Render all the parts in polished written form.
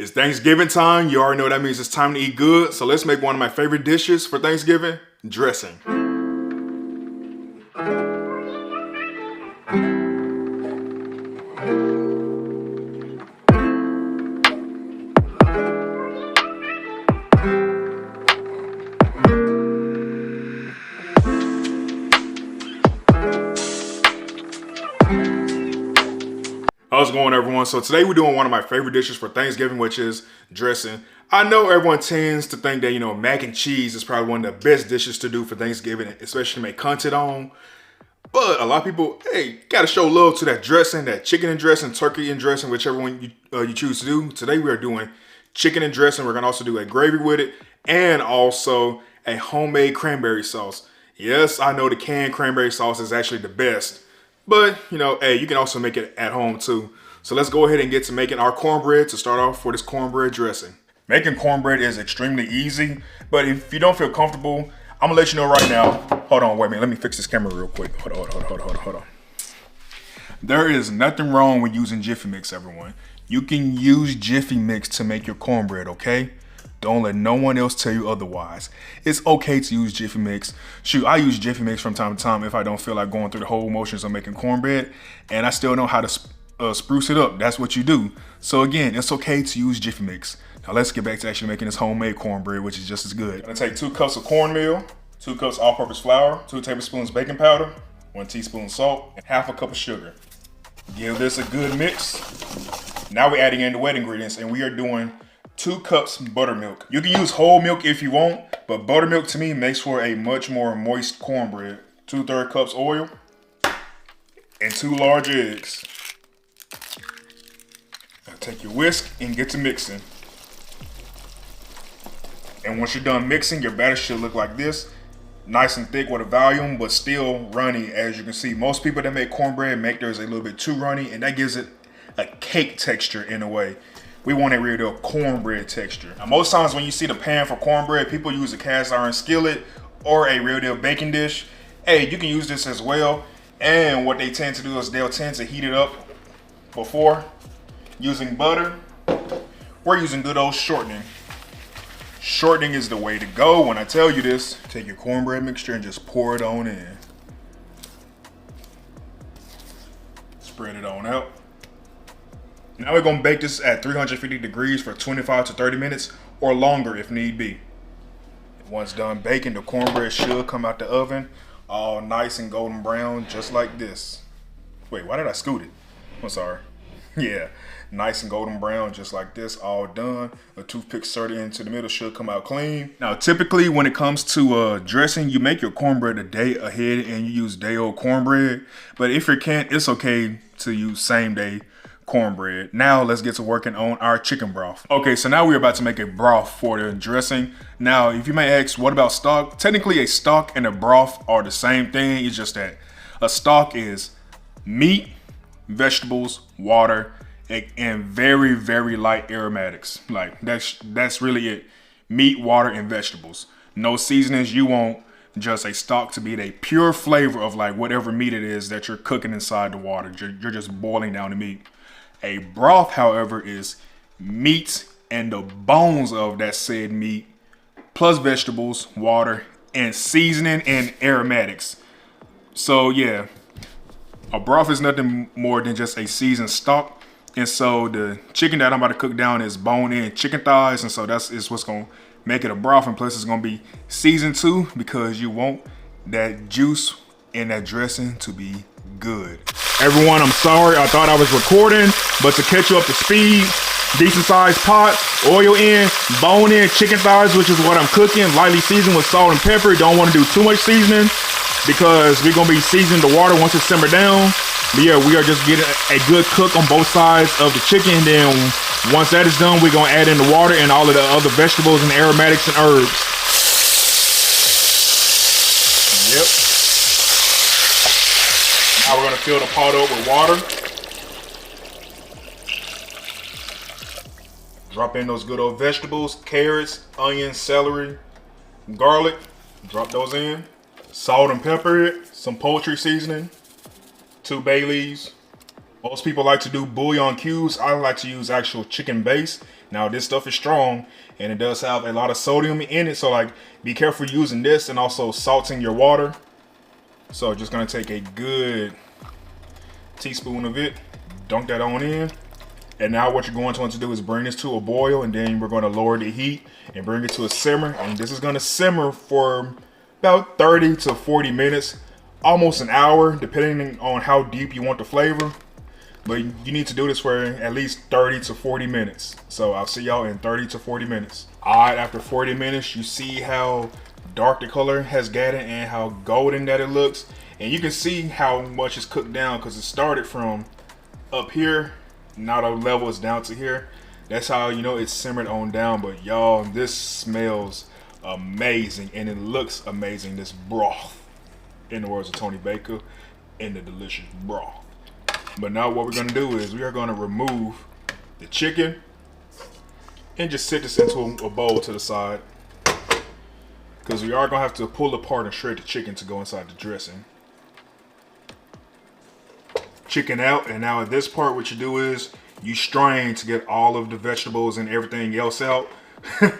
It's Thanksgiving time. You already know what that means. It's time to eat good. So let's make one of my favorite dishes for Thanksgiving, dressing. How's it going, everyone? So today we're doing one of my favorite dishes for Thanksgiving, which is dressing. I know everyone tends to think that, mac and cheese is probably one of the best dishes to do for Thanksgiving, especially to make content on. But a lot of people, gotta show love to that dressing, that chicken and dressing, turkey and dressing, whichever one you choose to do. Today we are doing chicken and dressing. We're gonna also do a gravy with it and also a homemade cranberry sauce. Yes, I know the canned cranberry sauce is actually the best. But, you can also make it at home too. So let's go ahead and get to making our cornbread to start off for this cornbread dressing. Making cornbread is extremely easy, but if you don't feel comfortable, I'm gonna let you know right now. Hold on, wait a minute, let me fix this camera real quick. Hold on. There is nothing wrong with using Jiffy Mix, everyone. You can use Jiffy Mix to make your cornbread, okay? Don't let no one else tell you otherwise. It's okay to use Jiffy Mix. Shoot, I use Jiffy Mix from time to time if I don't feel like going through the whole motions of making cornbread, and I still know how to spruce it up. That's what you do. So again, it's okay to use Jiffy Mix. Now let's get back to actually making this homemade cornbread, which is just as good. I'm gonna take 2 cups of cornmeal, 2 cups all-purpose flour, 2 tablespoons baking powder, 1 teaspoon salt, and half a cup of sugar. Give this a good mix. Now we're adding in the wet ingredients, and we are doing 2 cups buttermilk. You can use whole milk if you want, but buttermilk to me makes for a much more moist cornbread. 2/3 cups oil and 2 large eggs. Now take your whisk and get to mixing. And once you're done mixing, your batter should look like this. Nice and thick with a volume, but still runny, as you can see. Most people that make cornbread make theirs a little bit too runny, and that gives it a cake texture in a way. We want a real deal cornbread texture. Now, most times when you see the pan for cornbread, people use a cast iron skillet or a real deal baking dish. You can use this as well. And what they tend to do is they'll tend to heat it up before using butter. We're using good old shortening. Shortening is the way to go. When I tell you this, take your cornbread mixture and just pour it on in. Spread it on out. Now we're gonna bake this at 350 degrees for 25 to 30 minutes or longer if need be. Once done baking, the cornbread should come out the oven all nice and golden brown, just like this. Wait, why did I scoot it? I'm sorry. Yeah, nice and golden brown, just like this, all done. A toothpick inserted into the middle should come out clean. Now, typically when it comes to dressing, you make your cornbread a day ahead and you use day-old cornbread. But if you can't, it's okay to use same-day cornbread. Now let's get to working on our chicken broth. Okay, so now we're about to make a broth for the dressing. Now, if you may ask, what about stock? Technically, a stock and a broth are the same thing. It's just that a stock is meat, vegetables, water, and very, very light aromatics. Like that's really it. Meat, water, and vegetables. No seasonings. You want just a stock to be a pure flavor of like whatever meat it is that you're cooking inside the water. You're just boiling down the meat. A broth, however, is meat and the bones of that said meat, plus vegetables, water, and seasoning and aromatics. So yeah, a broth is nothing more than just a seasoned stock. And so the chicken that I'm about to cook down is bone-in chicken thighs, and so that's what's gonna make it a broth. And plus it's gonna be seasoned too, because you want that juice and that dressing to be good. Everyone, I'm sorry, I thought I was recording, but to catch you up to speed, decent sized pot, oil in, bone in chicken thighs, which is what I'm cooking, lightly seasoned with salt and pepper. Don't want to do too much seasoning because we're gonna be seasoning the water once it simmer down. But yeah, we are just getting a good cook on both sides of the chicken. And then once that is done, we're gonna add in the water and all of the other vegetables and aromatics and herbs. Yep. Now we're gonna fill the pot up with water. Drop in those good old vegetables, carrots, onions, celery, garlic. Drop those in. Salt and pepper it. Some poultry seasoning. 2 bay leaves. Most people like to do bouillon cubes. I like to use actual chicken base. Now this stuff is strong and it does have a lot of sodium in it. So like be careful using this and also salting your water. So just gonna take a good teaspoon of it, dunk that on in. And now what you're going to want to do is bring this to a boil, and then we're going to lower the heat and bring it to a simmer. And this is going to simmer for about 30 to 40 minutes, almost an hour, depending on how deep you want the flavor. But you need to do this for at least 30 to 40 minutes. So I'll see y'all in 30 to 40 minutes. All right, after 40 minutes, you see how dark the color has gotten and how golden that it looks. And you can see how much it's cooked down because it started from up here. Now the level is down to here. That's how you know it's simmered on down. But y'all, this smells amazing and it looks amazing. This broth, in the words of Tony Baker, in the delicious broth. But now what we're gonna do is we are gonna remove the chicken and just set this into a bowl to the side, because we are gonna have to pull apart and shred the chicken to go inside the dressing. Chicken out, and now at this part what you do is you strain to get all of the vegetables and everything else out. And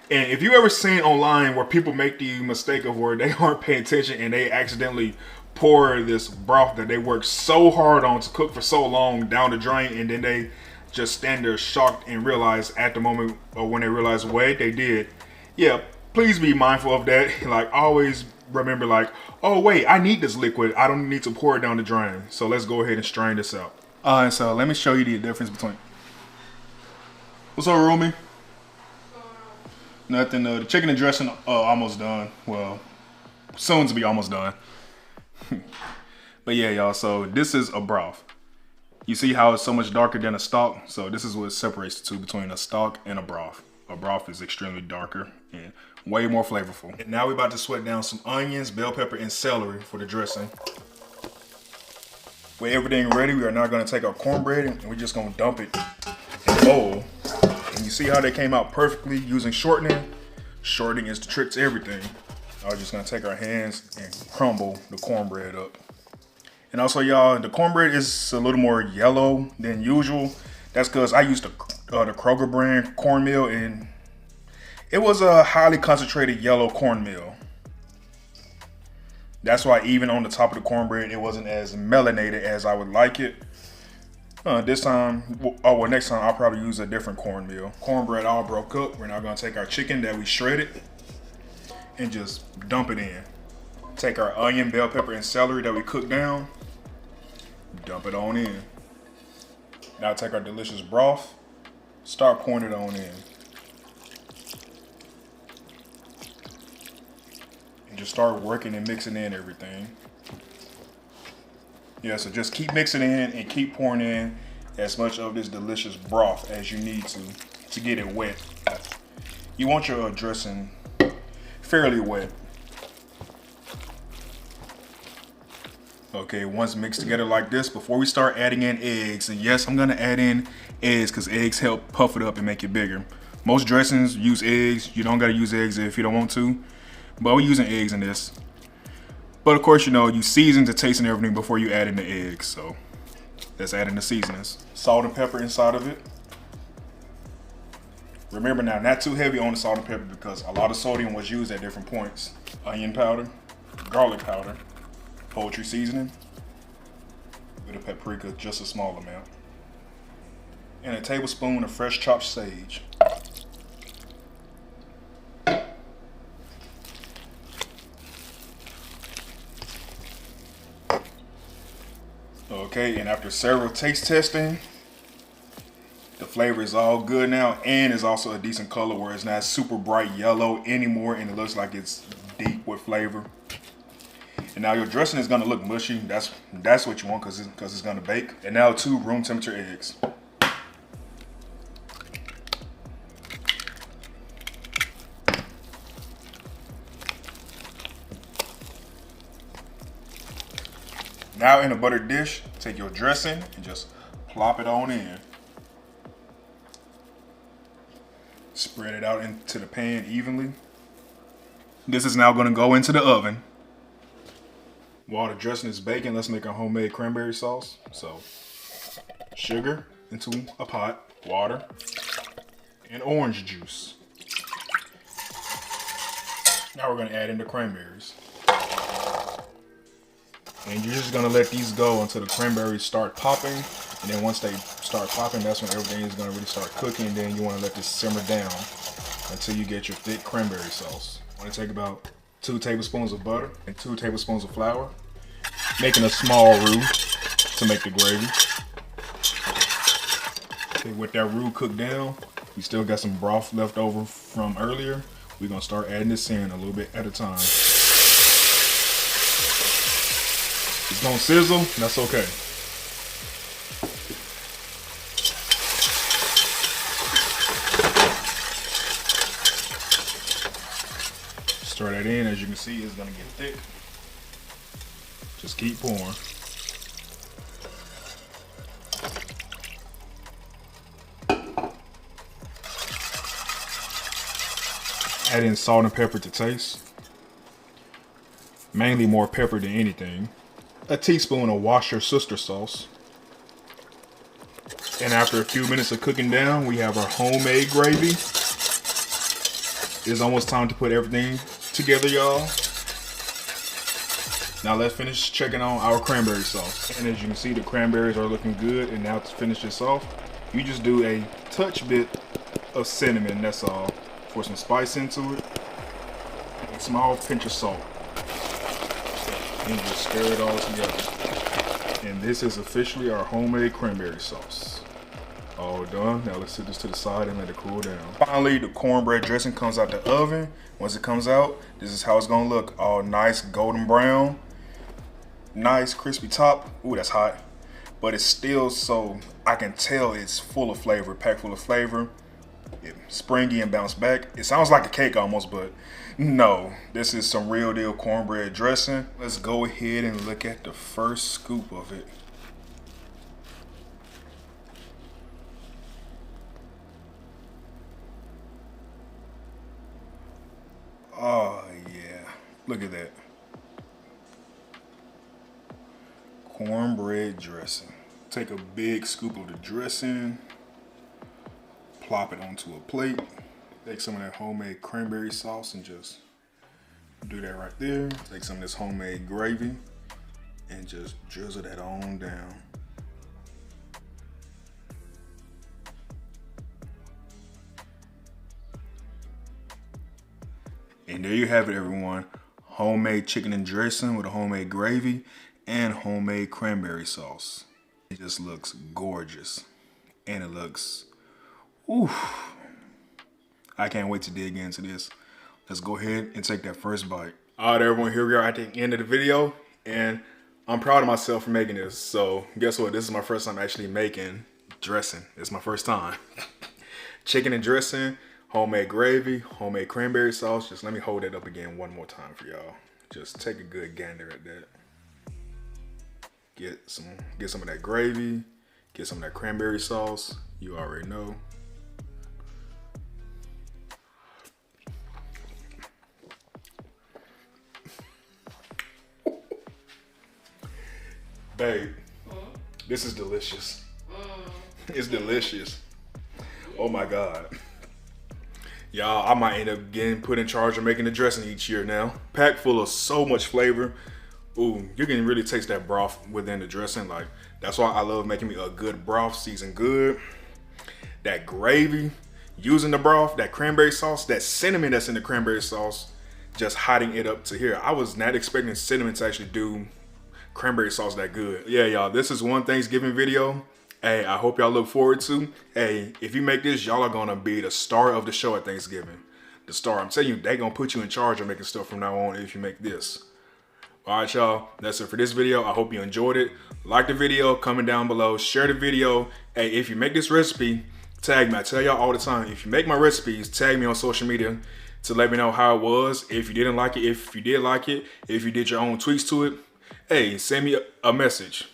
if you ever seen online where people make the mistake of where they aren't paying attention and they accidentally pour this broth that they worked so hard on to cook for so long down the drain, and then they just stand there shocked and realize at the moment, or when they realize wait, they did. Yeah, please be mindful of that. Like always remember, like, oh wait, I need this liquid. I don't need to pour it down the drain. So let's go ahead and strain this out. Alright, so let me show you the difference between. What's up, Rumi? Nothing. The chicken and dressing almost done. Well, soon to be almost done. But yeah, y'all, so this is a broth. You see how it's so much darker than a stalk? So this is what separates the two between a stalk and a broth. A broth is extremely darker and way more flavorful. And now we're about to sweat down some onions, bell pepper, and celery for the dressing. With everything ready, we are now going to take our cornbread and we're just going to dump it in a bowl. And you see how they came out perfectly using shortening? Shortening is the trick to everything. I'm just going to take our hands and crumble the cornbread up. And also, y'all, the cornbread is a little more yellow than usual. That's because I used the Kroger brand cornmeal, and it was a highly concentrated yellow cornmeal. That's why even on the top of the cornbread, it wasn't as melanated as I would like it. This time, well, next time I'll probably use a different cornmeal. Cornbread all broke up. We're now gonna take our chicken that we shredded and just dump it in. Take our onion, bell pepper, and celery that we cooked down, dump it on in. Now take our delicious broth, start pouring it on in. And just start working and mixing in everything. Yeah, so just keep mixing in and keep pouring in as much of this delicious broth as you need to get it wet. You want your dressing fairly wet. Okay, once mixed together like this, before we start adding in eggs, and yes, I'm gonna add in eggs because eggs help puff it up and make it bigger. Most dressings use eggs. You don't gotta use eggs if you don't want to, but we're using eggs in this. But of course, you know, you season to taste and everything before you add in the eggs. So let's add in the seasonings. Salt and pepper inside of it. Remember now, not too heavy on the salt and pepper because a lot of sodium was used at different points. Onion powder, garlic powder, poultry seasoning, with a paprika, just a small amount, and a tablespoon of fresh chopped sage. Okay, and after several taste testing, the flavor is all good now, and it's also a decent color where it's not super bright yellow anymore, and it looks like it's deep with flavor. And now your dressing is gonna look mushy. That's what you want because it's gonna bake. And now 2 room temperature eggs. Now in a buttered dish, take your dressing and just plop it on in. Spread it out into the pan evenly. This is now gonna go into the oven. While the dressing is baking, let's make our homemade cranberry sauce. So, sugar into a pot, water, and orange juice. Now we're gonna add in the cranberries. And you're just gonna let these go until the cranberries start popping. And then once they start popping, that's when everything is gonna really start cooking. And then you wanna let this simmer down until you get your thick cranberry sauce. You wanna take about 2 tablespoons of butter and 2 tablespoons of flour, making a small roux to make the gravy. Okay, with that roux cooked down, we still got some broth left over from earlier. We're gonna start adding this in a little bit at a time. It's gonna sizzle, that's okay. Stir that in. As you can see, it's gonna get thick. Just keep pouring. Add in salt and pepper to taste. Mainly more pepper than anything. A teaspoon of Worcestershire Sauce. And after a few minutes of cooking down, we have our homemade gravy. It's almost time to put everything together, y'all. Now let's finish checking on our cranberry sauce. And as you can see, the cranberries are looking good. And now to finish this off, you just do a touch bit of cinnamon, that's all. Pour some spice into it. And a small pinch of salt. And just stir it all together. And this is officially our homemade cranberry sauce. All done. Now let's set this to the side and let it cool down. Finally, the cornbread dressing comes out the oven. Once it comes out, this is how it's gonna look. All nice golden brown. Nice crispy top. Ooh, that's hot. But it's still so, I can tell it's full of flavor, packed full of flavor. It's springy and bounce back. It sounds like a cake almost, but no. This is some real deal cornbread dressing. Let's go ahead and look at the first scoop of it. Oh yeah, look at that. Cornbread dressing. Take a big scoop of the dressing, plop it onto a plate, take some of that homemade cranberry sauce and just do that right there. Take some of this homemade gravy and just drizzle that on down. And there you have it, everyone. Homemade chicken and dressing with a homemade gravy and homemade cranberry sauce. It just looks gorgeous. And it looks, oof. I can't wait to dig into this. Let's go ahead and take that first bite. All right, everyone, here we are at the end of the video. And I'm proud of myself for making this. So guess what? This is my first time actually making dressing. It's my first time. Chicken and dressing. Homemade gravy, homemade cranberry sauce. Just let me hold that up again one more time for y'all. Just take a good gander at that. Get some of that gravy, get some of that cranberry sauce. You already know. Babe, this is delicious. It's delicious. Oh my God. Y'all, I might end up getting put in charge of making the dressing each year now. Packed full of so much flavor. Ooh, you can really taste that broth within the dressing. Like, that's why I love making me a good broth, seasoned good. That gravy, using the broth, that cranberry sauce, that cinnamon that's in the cranberry sauce, just hotting it up to here. I was not expecting cinnamon to actually do cranberry sauce that good. Yeah, y'all, this is one Thanksgiving video. Hey, I hope y'all look forward to. Hey, if you make this, y'all are gonna be the star of the show at Thanksgiving. The star. I'm telling you, they gonna put you in charge of making stuff from now on if you make this. All right, y'all, that's it for this video. I hope you enjoyed it. Like the video, comment down below, share the video. Hey, if you make this recipe, tag me. I tell y'all all the time, if you make my recipes, tag me on social media to let me know how it was. If you didn't like it, if you did like it, if you did your own tweaks to it, hey, send me a message.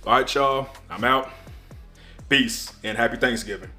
All right, y'all, I'm out. Peace and happy Thanksgiving.